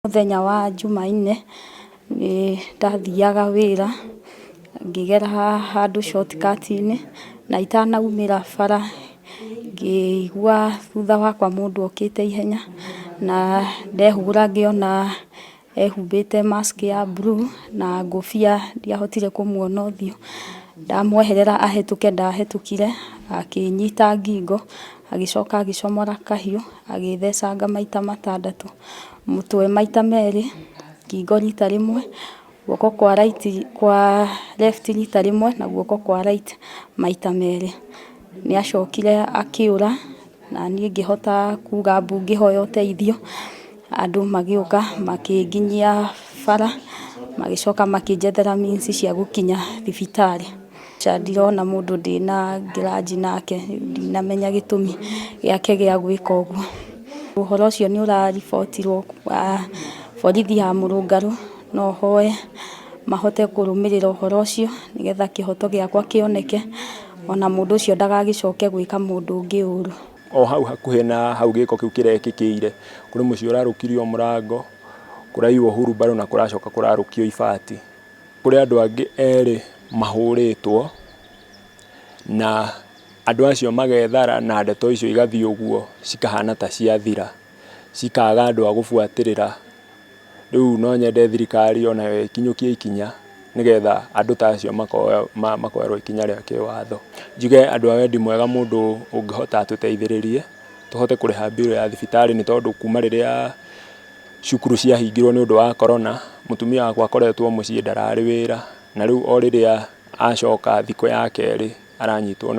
Mũthenya wa Jumaine ndathiaga wĩra ngĩgera handũ shortcut-inĩ na itanaumĩra bara ngĩigua thutha wakwa mũndũ okĩte ihenya na ndehũra ngĩona ehumbĩte mask ya blue na ngũbia ndiahotire kũmuona ũthiũ. Ndamweherera ahĩtũke ndahĩtũkire akĩnyita ngingo agĩcoka agĩcomora kahiũ agĩthecanga maita matandatũ, mũtwe maita merĩ, ngingo rita rĩmwe, guoko kwa left rita rĩmwe na guoko kwa right maita merĩ. Nĩacokire akĩũra na niĩ ngĩhota kuga mbu ngĩhoya ũteithio. Andũ magĩũka makĩnginyia bara magĩcoka makĩnjethera means cia gũkinya thibitarĩ. Ndirona mũndũ ndĩna grudge nake, ndinamenya gĩtũmi gĩake gĩa gwĩka ũguo. Ũhoro ũcio nĩ ũraribotirwo borithi ya Mũrũngarũ, no hoye mahote kũrũmĩrĩra ũhoro ũcio nĩgetha kĩhoto gĩakwa kĩoneke, ona mũndũ ũcio ndagagĩcoke gwĩka mũndũ ũngĩ ũru. O hau hakuhĩ na hau gĩko kĩu kĩrekĩkĩire kũrĩ mũciĩ ũrarũkirio mũrango, kũraiywo hurumbarũ na kũracoka kũrarũkio ibati. Kũrĩ andũ angĩ erĩ mahũrĩtwo na andũ acio magethara na ndeto icio igathiĩ ũguo cikahana ta ciathira, cikaga andũ a gũbuatĩrĩra. Rĩu no nyende thirikari onayo ĩkinyũkie ikinya nĩgetha andũ ta acio makoerwo ikinya rĩa kĩwatho. Njuge andũ a wendi mwega, mũndũ ũngĩhota atũteithĩrĩrie tũhote kũrĩha bill ya thibitarĩ, nĩ tondũ kuma rĩrĩa cukuru ciahingirwo nĩ ũndũ wa corona, mũtumia wakwa akoretwo mũciĩ ndararĩ wĩra, na rĩu o rĩrĩa acoka thikũ ya kerĩ aranyitwo nĩ